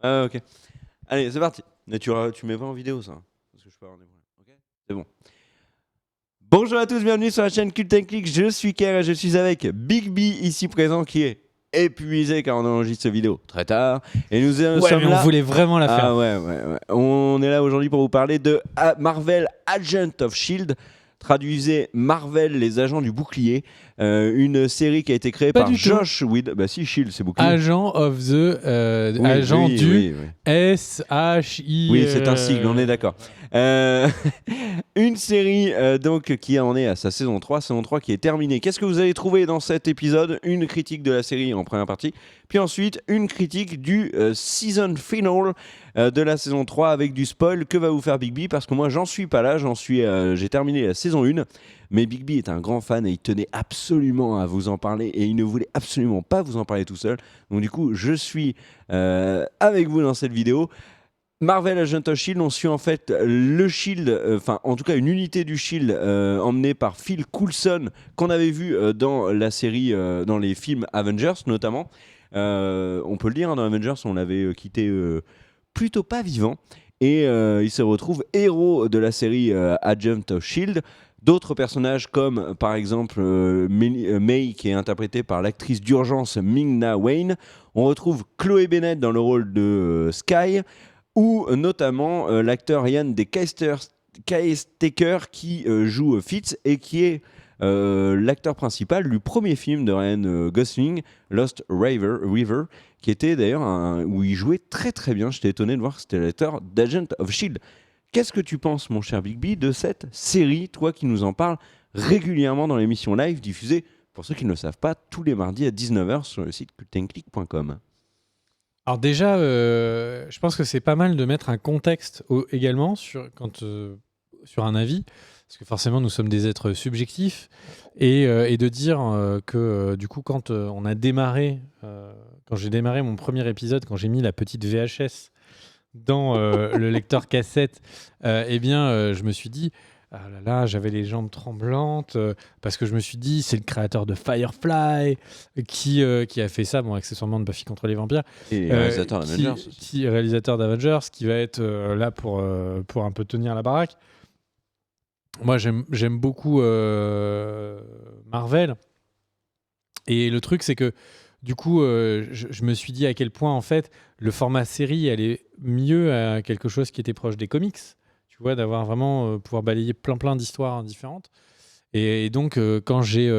Ah, ok. Allez, c'est parti. Mais tu mets pas en vidéo ça, parce que je peux avoir des problèmes. Ok. C'est bon. Bonjour à tous, bienvenue sur la chaîne Cult & Click. Je suis Kerr et je suis avec Big B ici présent qui est épuisé car on enregistre cette vidéo très tard. Et nous Ouais, sommes mais on là. voulait vraiment la faire. Ah ouais. On est là aujourd'hui pour vous parler de Marvel Agent of Shield. Traduisez Marvel les agents du bouclier. Une série qui a été créée Pas par du tout. Josh Whedon. Bah si, Shield c'est bouclier. Agent of the... Oui, agent oui, du oui. S-H-I... Oui, c'est un sigle, on est d'accord. Une série donc qui en est à sa saison 3 qui est terminée. Qu'est-ce que vous allez trouver dans cet épisode? Une critique de la série en première partie, puis ensuite une critique du season final de la saison 3 avec du spoil. Que va vous faire Big B? Parce que moi j'en suis pas là, j'ai terminé la saison 1, mais Big B est un grand fan et il tenait absolument à vous en parler et il ne voulait absolument pas vous en parler tout seul. Donc du coup je suis avec vous dans cette vidéo. Marvel Agent of Shield, on suit en fait le Shield, enfin en tout cas une unité du Shield emmenée par Phil Coulson qu'on avait vu dans la série, dans les films Avengers notamment. On peut le dire, hein, dans Avengers on l'avait quitté plutôt pas vivant et il se retrouve héros de la série Agent of Shield. D'autres personnages comme par exemple May qui est interprétée par l'actrice d'urgence Ming-Na Wen. On retrouve Chloé Bennett dans le rôle de Sky, ou notamment l'acteur Ian de Caestecker qui joue Fitz et qui est l'acteur principal du premier film de Ryan Gosling, Lost River, qui était d'ailleurs où il jouait très très bien. J'étais étonné de voir que c'était l'acteur d'Agent of Shield. Qu'est-ce que tu penses, mon cher Big B, de cette série, toi qui nous en parles régulièrement dans l'émission live diffusée, pour ceux qui ne le savent pas, tous les mardis à 19h sur le site cultandclick.com? Alors déjà, je pense que c'est pas mal de mettre un contexte également sur un avis, parce que forcément nous sommes des êtres subjectifs, et de dire que du coup quand on a démarré, quand j'ai démarré mon premier épisode, quand j'ai mis la petite VHS dans le lecteur cassette, je me suis dit, ah là là, j'avais les jambes tremblantes, parce que je me suis dit, c'est le créateur de Firefly qui a fait ça, bon, accessoirement de Buffy contre les vampires, Et réalisateur d'Avengers aussi. qui est réalisateur d'Avengers, qui va être là pour un peu tenir la baraque. Moi, j'aime beaucoup Marvel. Et le truc, c'est que du coup, je me suis dit à quel point, en fait, le format série allait mieux à quelque chose qui était proche des comics. Tu vois, d'avoir vraiment pouvoir balayer plein d'histoires différentes. Et donc, quand j'ai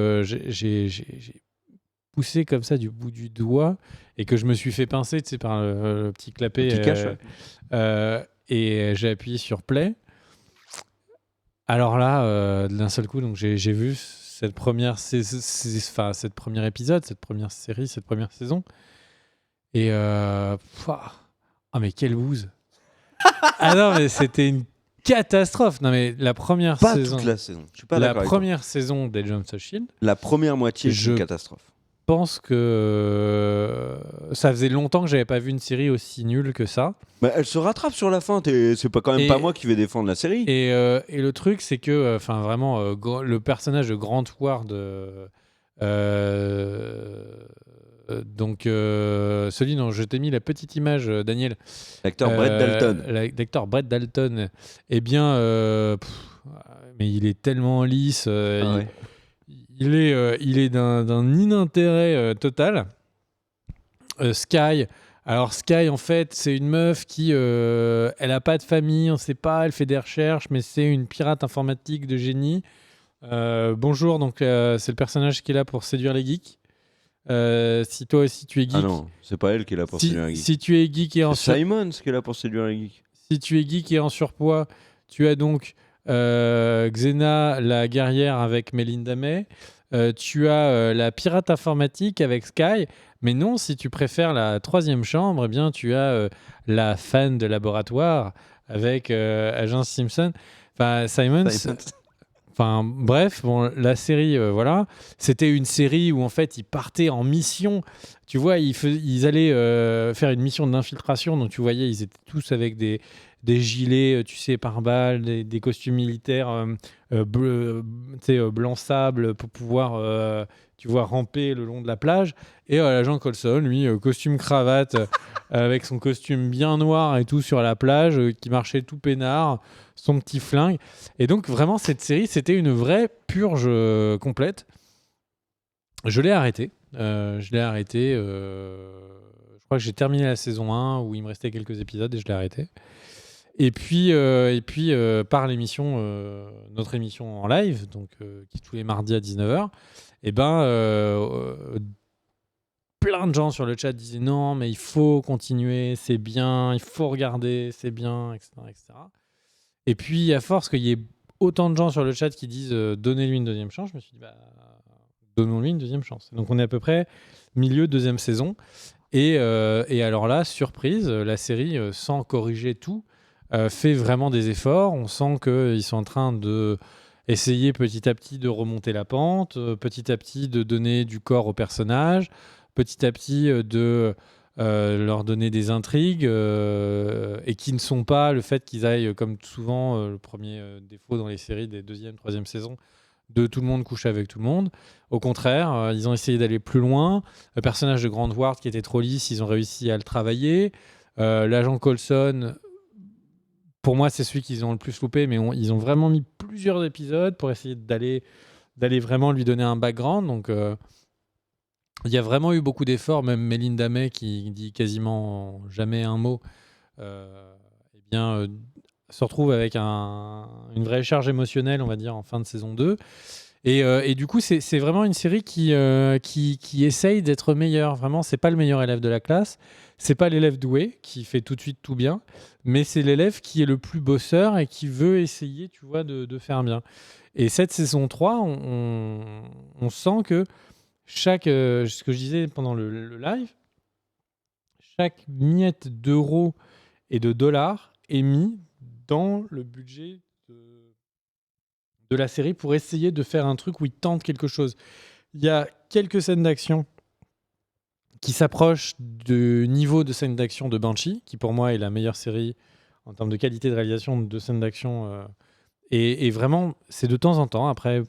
poussé comme ça du bout du doigt et que je me suis fait pincer, tu sais, par le petit clapet, Petit cache, et j'ai appuyé sur play. Alors là, d'un seul coup, donc j'ai vu cette première cette premier épisode, cette première série, cette première saison. Et ah mais quelle bouse. Ah non, mais c'était une catastrophe. Non mais la première pas saison, toute la saison. Je suis pas la d'accord avec toi. première saison d'Agents of Shield, La première moitié, c'est une catastrophe. je pense que ça faisait longtemps que j'avais pas vu une série aussi nulle que ça. Mais elle se rattrape sur la fin. C'est pas quand même pas moi qui vais défendre la série. Et le truc, c'est que, enfin, vraiment, le personnage de Grant Ward, donc celui dont je t'ai mis la petite image, Daniel. L'acteur Brett Dalton. L'acteur Brett Dalton. Eh bien, mais il est tellement lisse. Ouais. Il est d'un inintérêt total. Sky. Alors Sky, en fait, c'est une meuf qui, elle a pas de famille, on sait pas, elle fait des recherches, mais c'est une pirate informatique de génie. Bonjour, donc c'est le personnage qui est là pour séduire les geeks. Si toi aussi tu es geek. Ah non, c'est pas elle qui est là pour séduire les geeks. Si tu es geek et en c'est Simon qui est là pour séduire les geeks. Si tu es geek et en surpoids, tu as donc Xena, la guerrière avec Melinda May. Tu as la pirate informatique avec Sky. Mais non, si tu préfères la troisième chambre, eh bien, tu as la fan de laboratoire avec Agent Simpson. Enfin, Simons. Enfin, bref, bon, la série, voilà. C'était une série où, en fait, ils partaient en mission. Tu vois, ils allaient faire une mission d'infiltration. Donc, tu voyais, ils étaient tous avec des gilets, tu sais, pare-balles, des costumes militaires blanc sable pour pouvoir tu vois ramper le long de la plage. Et l'agent Coulson, lui, costume cravate, avec son costume bien noir et tout sur la plage, qui marchait tout peinard, son petit flingue. Et donc vraiment, cette série, c'était une vraie purge complète. Je l'ai arrêté. Je crois que j'ai terminé la saison 1 où il me restait quelques épisodes et je l'ai arrêté. Et puis, par l'émission, notre émission en live, donc, qui est tous les mardis à 19h, plein de gens sur le chat disaient non, mais il faut continuer, c'est bien, il faut regarder, c'est bien, etc., etc. Et puis, à force qu'il y ait autant de gens sur le chat qui disent donnez-lui une deuxième chance, je me suis dit donnons-lui une deuxième chance. Donc, on est à peu près milieu de deuxième saison. Et alors là, surprise, la série, sans corriger tout, fait vraiment des efforts. On sent qu'ils sont en train de essayer petit à petit de remonter la pente, petit à petit de donner du corps aux personnages, petit à petit de leur donner des intrigues, et qui ne sont pas le fait qu'ils aillent, comme souvent, le premier défaut dans les séries des deuxième, troisième saisons, de tout le monde coucher avec tout le monde. Au contraire, ils ont essayé d'aller plus loin. Le personnage de Grant Ward qui était trop lisse, ils ont réussi à le travailler. L'agent Coulson, pour moi, c'est celui qu'ils ont le plus loupé, mais ils ont vraiment mis plusieurs épisodes pour essayer d'aller vraiment lui donner un background. Donc, il y a vraiment eu beaucoup d'efforts. Même Melinda May, qui dit quasiment jamais un mot, se retrouve avec une vraie charge émotionnelle, on va dire, en fin de saison 2. Et du coup, c'est vraiment une série qui essaye d'être meilleure. Vraiment, c'est pas le meilleur élève de la classe. C'est pas l'élève doué qui fait tout de suite tout bien, mais c'est l'élève qui est le plus bosseur et qui veut essayer, tu vois, de faire bien. Et cette saison 3, on sent que ce que je disais pendant le live, chaque miette d'euros et de dollars est mis dans le budget de la série pour essayer de faire un truc où ils tentent quelque chose. Il y a quelques scènes d'action qui s'approchent du niveau de scènes d'action de Banshee, qui pour moi est la meilleure série en termes de qualité de réalisation de scènes d'action. Et vraiment, c'est de temps en temps. Après,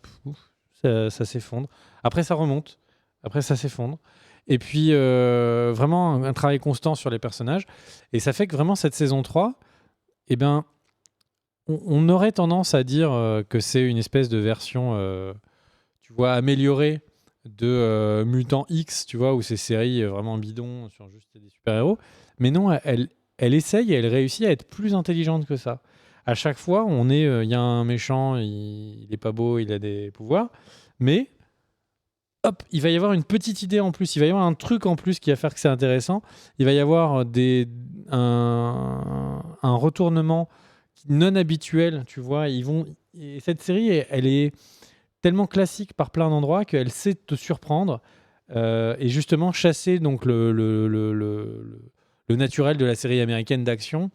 ça s'effondre. Après, ça remonte. Après, ça s'effondre. Et puis, vraiment, un travail constant sur les personnages. Et ça fait que vraiment, cette saison 3, on aurait tendance à dire que c'est une espèce de version, tu vois, améliorée de Mutant X, tu vois, où ces séries vraiment bidons sur juste des super-héros. Mais non, elle essaye et elle réussit à être plus intelligente que ça. À chaque fois, il y a un méchant, il est pas beau, il a des pouvoirs, mais hop, il va y avoir une petite idée en plus, il va y avoir un truc en plus qui va faire que c'est intéressant. Il va y avoir un retournement non habituel, tu vois. Et cette série, elle est tellement classique par plein d'endroits qu'elle sait te surprendre et justement chasser donc le naturel de la série américaine d'action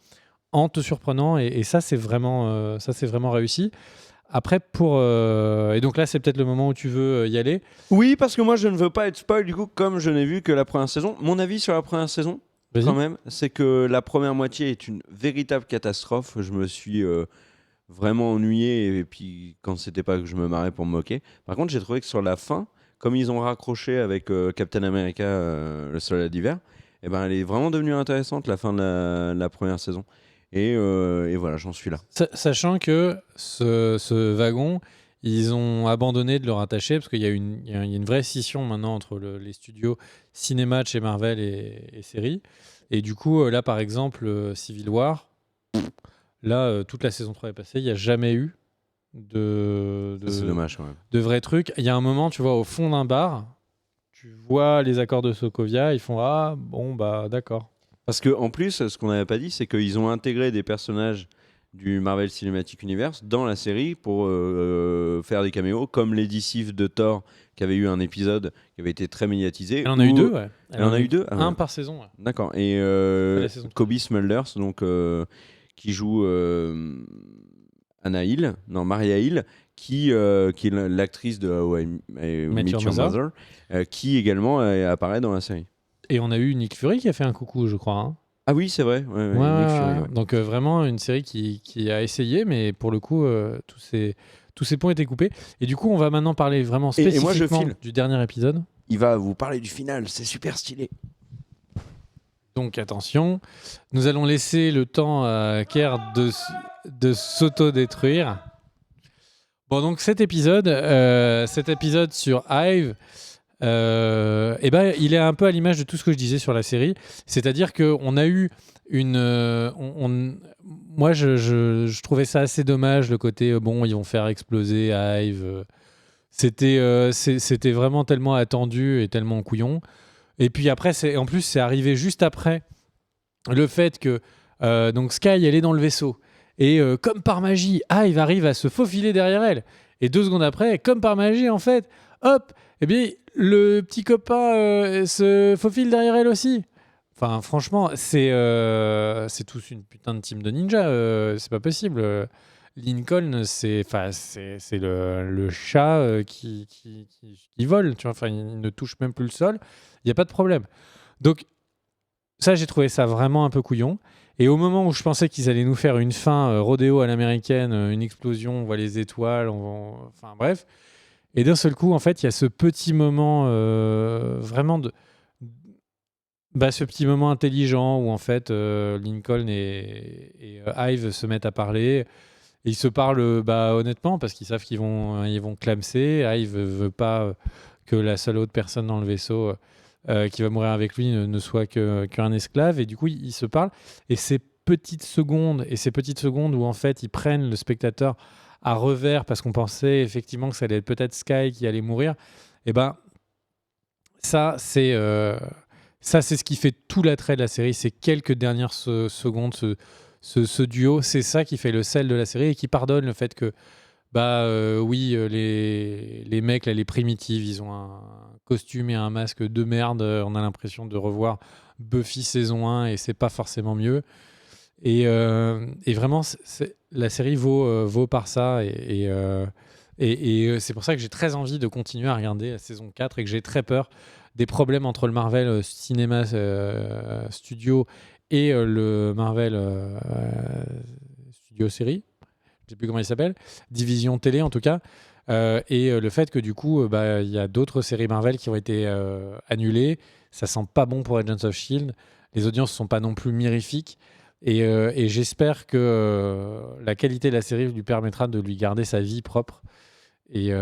en te surprenant. Et ça, c'est vraiment réussi. Après, et donc là, c'est peut-être le moment où tu veux y aller. Oui, parce que moi, je ne veux pas être spoil, du coup, comme je n'ai vu que la première saison. Mon avis sur la première saison, Vas-y. quand même, c'est que la première moitié est une véritable catastrophe. Je me suis vraiment ennuyé, et puis quand c'était pas que je me marrais pour me moquer. Par contre, j'ai trouvé que sur la fin, comme ils ont raccroché avec Captain America, le soldat d'hiver, eh ben, elle est vraiment devenue intéressante, la fin de la première saison. Et voilà, j'en suis là. Sachant que ce wagon, ils ont abandonné de le rattacher parce qu'il y a une vraie scission maintenant entre les studios cinéma de chez Marvel et séries. Et du coup, là, par exemple, Civil War, là, toute la saison 3 est passée, il n'y a jamais eu C'est dommage quand même. de vrais trucs. Il y a un moment, tu vois, au fond d'un bar, tu vois les accords de Sokovia, ils font « Ah, bon, bah d'accord ». Parce qu'en plus, ce qu'on n'avait pas dit, c'est qu'ils ont intégré des personnages du Marvel Cinematic Universe dans la série pour faire des caméos, comme Lady Sif de Thor, qui avait eu un épisode qui avait été très médiatisé. Elle en a eu deux, ouais. Elle en a eu deux. Un par saison, ouais. D'accord. Et Kobe Smulders, donc, qui joue Maria Hill, qui est l'actrice de How I Met Your Mother, qui également apparaît dans la série. Et on a eu Nick Fury qui a fait un coucou, je crois. Hein. Ah oui, c'est vrai. Nick Fury, ouais. Donc vraiment une série qui a essayé, mais pour le coup, tous tous ces ponts étaient coupés. Et du coup, on va maintenant parler vraiment Et moi, je spécifiquement file. du dernier épisode. Il va vous parler du final, c'est super stylé. Donc attention, nous allons laisser le temps à Kerr de s'auto-détruire. Bon, donc cet épisode sur Hive, il est un peu à l'image de tout ce que je disais sur la série. C'est-à-dire qu'on a eu une... moi, je trouvais ça assez dommage, le côté, bon, ils vont faire exploser Hive. C'était vraiment tellement attendu et tellement couillon. Et puis après, en plus, c'est arrivé juste après le fait que donc Sky, elle est dans le vaisseau. Et comme par magie, Hive arrive à se faufiler derrière elle. Et 2 secondes après, comme par magie, en fait, hop, eh bien, le petit copain se faufile derrière elle aussi. Enfin, franchement, c'est tous une putain de team de ninja. C'est pas possible. Lincoln, c'est le chat qui vole. Tu vois, enfin, il ne touche même plus le sol. Il n'y a pas de problème. Donc, ça, j'ai trouvé ça vraiment un peu couillon. Et au moment où je pensais qu'ils allaient nous faire une fin rodéo à l'américaine, une explosion, on voit les étoiles, enfin bref. Et d'un seul coup, en fait, il y a ce petit moment vraiment ce petit moment intelligent où en fait Lincoln et Hive se mettent à parler. Et ils se parlent honnêtement parce qu'ils savent qu'ils vont clamser. Hive veut pas que la seule autre personne dans le vaisseau qui va mourir avec lui ne soit qu'un esclave. Et du coup, ils se parlent. Et ces petites secondes où en fait ils prennent le spectateur à revers parce qu'on pensait effectivement que ça allait être peut-être Sky qui allait mourir. Et ben ça c'est ce qui fait tout l'attrait de la série. Ces quelques dernières secondes, ce duo, c'est ça qui fait le sel de la série et qui pardonne le fait que les mecs là, les primitifs, ils ont un costume et un masque de merde. On a l'impression de revoir Buffy saison 1 et c'est pas forcément mieux. Et vraiment, la série vaut par ça. Et c'est pour ça que j'ai très envie de continuer à regarder la saison 4 et que j'ai très peur des problèmes entre le Marvel Cinéma Studio et le Marvel Studio Série. Je ne sais plus comment il s'appelle. Division télé, en tout cas. Et le fait que, du coup, il y a d'autres séries Marvel qui ont été annulées. Ça sent pas bon pour Agents of S.H.I.E.L.D. Les audiences ne sont pas non plus mirifiques. Et j'espère que la qualité de la série lui permettra de lui garder sa vie propre. Et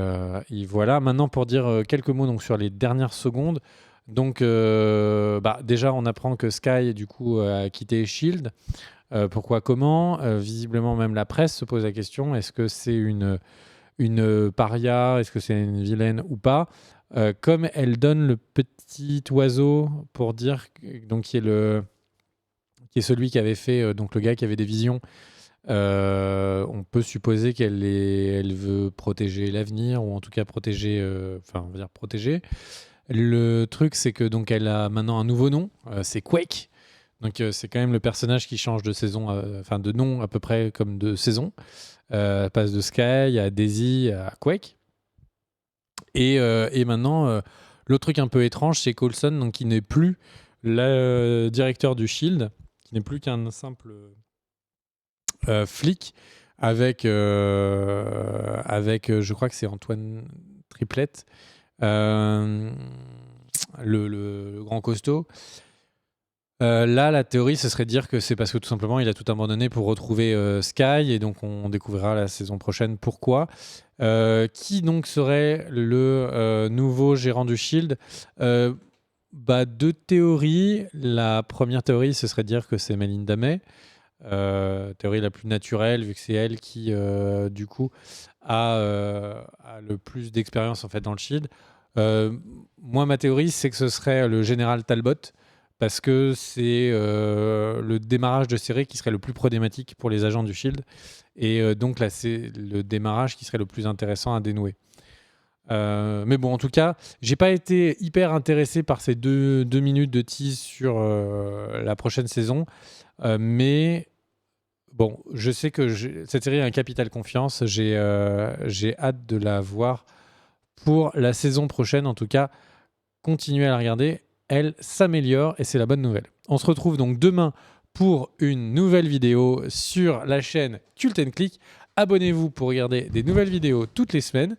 voilà. Maintenant, pour dire quelques mots donc, sur les dernières secondes. Donc, déjà, on apprend que Sky, du coup, a quitté S.H.I.E.L.D. Pourquoi, comment visiblement, même la presse se pose la question. Est-ce que c'est une paria? Est-ce que c'est une vilaine ou pas? Comme elle donne le petit oiseau pour dire... Donc, qui est celui qui avait fait... donc, le gars qui avait des visions. On peut supposer elle veut protéger l'avenir, ou en tout cas protéger... on va dire protéger. Le truc, c'est que donc elle a maintenant un nouveau nom. C'est Quake. Donc c'est quand même le personnage qui change de saison, de nom à peu près comme de saison. Passe de Sky à Daisy à Quake. Et maintenant, l'autre truc un peu étrange, c'est Coulson, donc qui n'est plus le directeur du Shield, qui n'est plus qu'un simple flic avec, je crois que c'est Antoine Triplette, le grand costaud. Là, la théorie, ce serait de dire que c'est parce que tout simplement, il a tout abandonné pour retrouver Sky, et donc on découvrira la saison prochaine pourquoi. Qui donc serait le nouveau gérant du Shield? Deux théories. La première théorie, ce serait de dire que c'est Melinda May. Théorie la plus naturelle, vu que c'est elle qui, du coup, a le plus d'expérience en fait dans le Shield. Moi, ma théorie, c'est que ce serait le général Talbot, parce que c'est le démarrage de série qui serait le plus problématique pour les agents du Shield, et donc là, c'est le démarrage qui serait le plus intéressant à dénouer. Mais bon, en tout cas, j'ai pas été hyper intéressé par ces deux minutes de tease sur la prochaine saison, mais bon, je sais que cette série a un capital confiance. J'ai hâte de la voir pour la saison prochaine. En tout cas, continuez à la regarder. Elle s'améliore et c'est la bonne nouvelle. On se retrouve donc demain pour une nouvelle vidéo sur la chaîne Cult & Click. abonnez-vous pour regarder des nouvelles vidéos toutes les semaines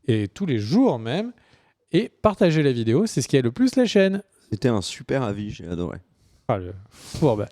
et tous les jours même. Et partagez la vidéo, c'est ce qui aide le plus la chaîne. C'était un super avis, j'ai adoré. Ah, le fourbe.